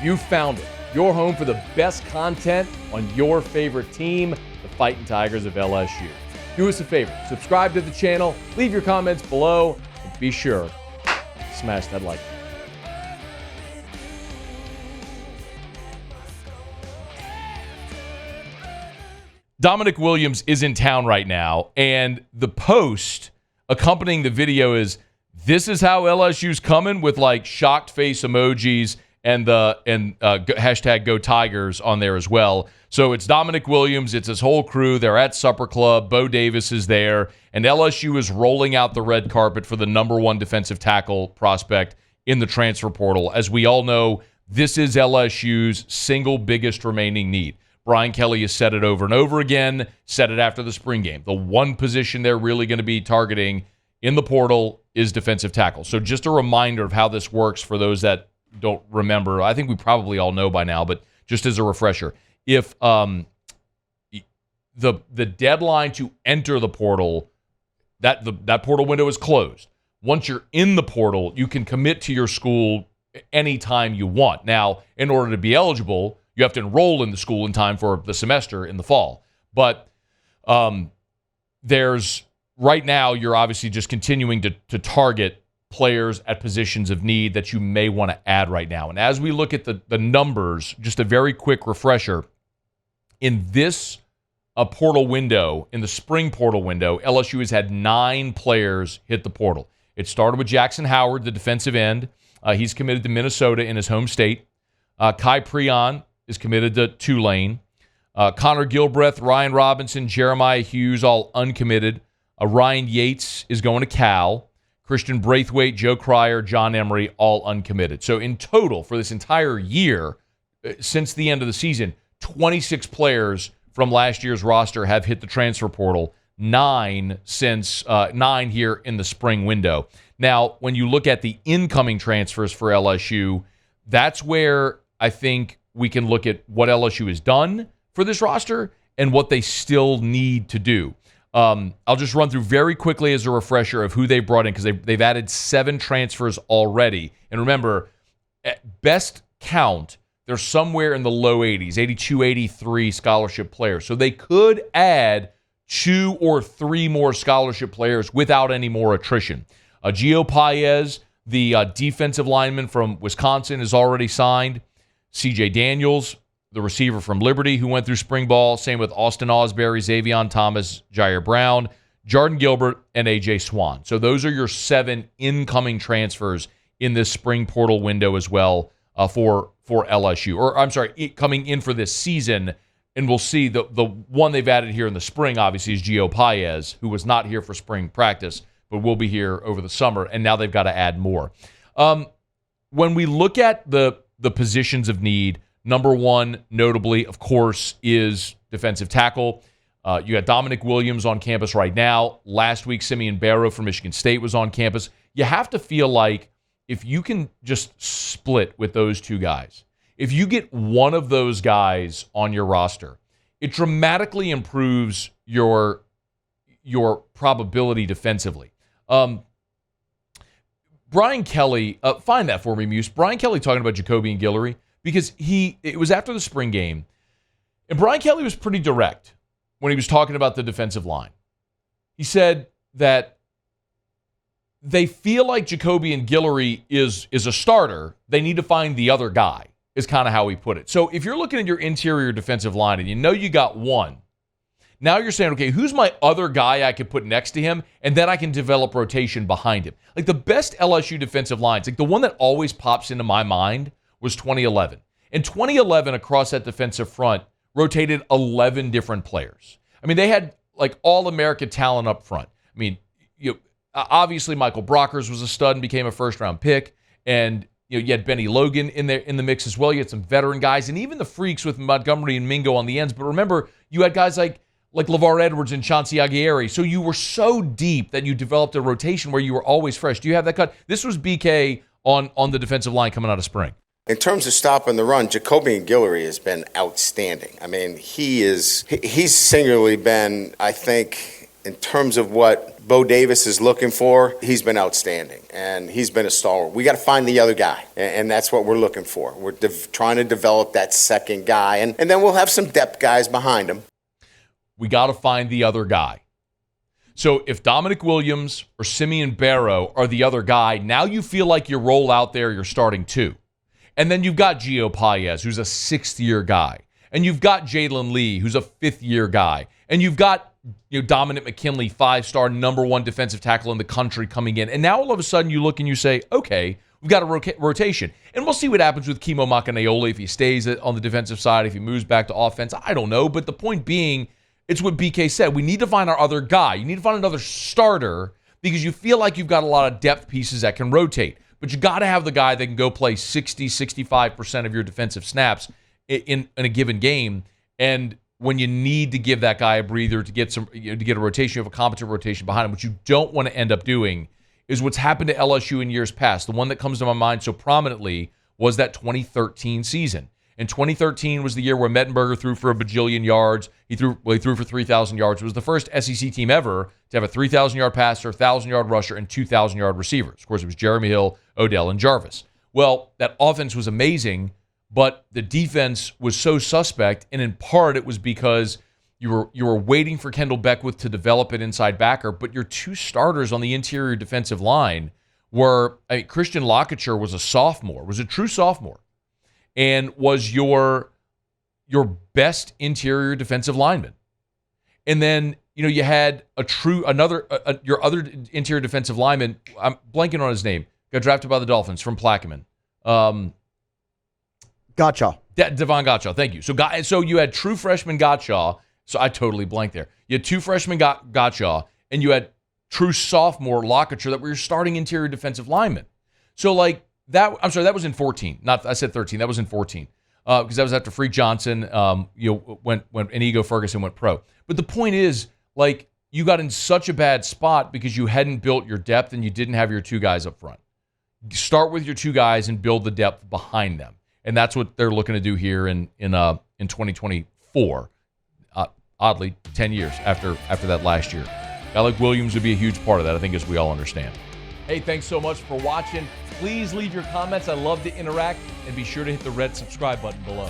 You found it. Your home for the best content on your favorite team, the Fighting Tigers of LSU. Do us a favor, subscribe to the channel, leave your comments below, and be sure to smash that like button. Dominic Williams is in town right now, and the post accompanying the video is, this is how LSU's coming, with like shocked face emojis and hashtag Go Tigers on there as well. So it's Dominic Williams, it's his whole crew. They're at Supper Club. Bo Davis is there, and LSU is rolling out the red carpet for the number one defensive tackle prospect in the transfer portal. As we all know, this is LSU's single biggest remaining need. Brian Kelly has said it over and over again, said it after the spring game. The one position they're really going to be targeting in the portal is defensive tackle. So just a reminder of how this works for those that don't remember. I think we probably all know by now, but just as a refresher, if the deadline to enter the portal, that portal window is closed. Once you're in the portal, you can commit to your school anytime you want. Now, in order to be eligible, you have to enroll in the school in time for the semester in the fall. But right now, you're obviously just continuing to target players at positions of need that you may want to add right now. And as we look at the numbers, just a very quick refresher, in this portal window, in the spring portal window, LSU has had 9 players hit the portal. It started with Jackson Howard, the defensive end. He's committed to Minnesota in his home state. Kai Preon is committed to Tulane. Connor Gilbreth, Ryan Robinson, Jeremiah Hughes, all uncommitted. Ryan Yates is going to Cal. Christian Braithwaite, Joe Cryer, John Emery, all uncommitted. So in total, for this entire year, since the end of the season, 26 players from last year's roster have hit the transfer portal, 9 here in the spring window. Now, when you look at the incoming transfers for LSU, that's where I think we can look at what LSU has done for this roster and what they still need to do. I'll just run through very quickly as a refresher of who they brought in, because they've added 7 transfers already. And remember, at best count, they're somewhere in the low 80s, 82, 83 scholarship players. So they could add 2 or 3 more scholarship players without any more attrition. Gio Paez, the defensive lineman from Wisconsin, is already signed. CJ Daniels, the receiver from Liberty, who went through spring ball. Same with Austin Osbury, Xavion Thomas, Jair Brown, Jordan Gilbert, and A.J. Swan. So those are your 7 incoming transfers in this spring portal window as well for LSU. Or, I'm sorry, coming in for this season. And we'll see the one they've added here in the spring, obviously, is Gio Paez, who was not here for spring practice, but will be here over the summer. And now they've got to add more. When we look at the positions of need, number one, notably, of course, is defensive tackle. You got Dominic Williams on campus right now. Last week, Simeon Barrow from Michigan State was on campus. You have to feel like if you can just split with those 2 guys, if you get one of those guys on your roster, it dramatically improves your probability defensively. Brian Kelly, find that for me, Muse. Brian Kelly talking about Jacoby and Guillory, because it was after the spring game, and Brian Kelly was pretty direct when he was talking about the defensive line. He said that they feel like Jacoby and Guillory is a starter. They need to find the other guy, is kind of how he put it. So if you're looking at your interior defensive line and you know you got one, now you're saying, okay, who's my other guy I could put next to him, and then I can develop rotation behind him. Like the best LSU defensive lines, like the one that always pops into my mind was 2011. In 2011, across that defensive front, rotated 11 different players. I mean, they had like all-America talent up front. I mean, obviously Michael Brockers was a stud and became a first-round pick, and you had Benny Logan in the mix as well. You had some veteran guys, and even the freaks with Montgomery and Mingo on the ends. But remember, you had guys like LeVar Edwards and Chauncey Aguirre. So you were so deep that you developed a rotation where you were always fresh. Do you have that cut? This was BK on the defensive line coming out of spring. In terms of stopping the run, Jacoby and Guillory has been outstanding. I mean, he's singularly been, I think, in terms of what Bo Davis is looking for, he's been outstanding, and he's been a stalwart. We got to find the other guy, and that's what we're looking for. We're trying to develop that second guy, and then we'll have some depth guys behind him. We got to find the other guy. So if Dominic Williams or Simeon Barrow are the other guy, now you feel like you roll out there, you're starting two. And then you've got Gio Paez, who's a sixth-year guy. And you've got Jalen Lee, who's a fifth-year guy. And you've got Dominic McKinley, five-star, number one defensive tackle in the country coming in. And now all of a sudden you look and you say, okay, we've got a rotation. And we'll see what happens with Kimo Makanaiole if he stays on the defensive side, if he moves back to offense. I don't know. But the point being, it's what BK said. We need to find our other guy. You need to find another starter because you feel like you've got a lot of depth pieces that can rotate. But you got to have the guy that can go play 60, 65% of your defensive snaps in a given game. And when you need to give that guy a breather to get to get a rotation, you have a competent rotation behind him. What you don't want to end up doing is what's happened to LSU in years past. The one that comes to my mind so prominently was that 2013 season. And 2013 was the year where Mettenberger threw for a bajillion yards. He threw for 3,000 yards. It was the first SEC team ever to have a 3,000-yard passer, 1,000-yard rusher, and 2,000-yard receivers. Of course, it was Jeremy Hill, Odell, and Jarvis. Well, that offense was amazing, but the defense was so suspect, and in part it was because you were waiting for Kendall Beckwith to develop an inside backer, but your two starters on the interior defensive line were, Christian Lockett was a sophomore, was a true sophomore, and was your best interior defensive lineman. And then, you had your other interior defensive lineman, I'm blanking on his name, got drafted by the Dolphins from Plaquemine. Gotcha. Devon Gottschall, thank you. So you had true freshman Gottschall, so I totally blanked there. You had two freshmen Gottschall, and you had true sophomore Lockett that were your starting interior defensive linemen. So that was in 14. I said 13. That was in 14. Because that was after Freak Johnson, when Inigo Ferguson went pro. But the point is, you got in such a bad spot because you hadn't built your depth and you didn't have your two guys up front. Start with your two guys and build the depth behind them. And that's what they're looking to do here in 2024. Oddly, 10 years after that last year. A guy like Williams would be a huge part of that, I think, as we all understand. Hey, thanks so much for watching. Please leave your comments. I love to interact. And be sure to hit the red subscribe button below.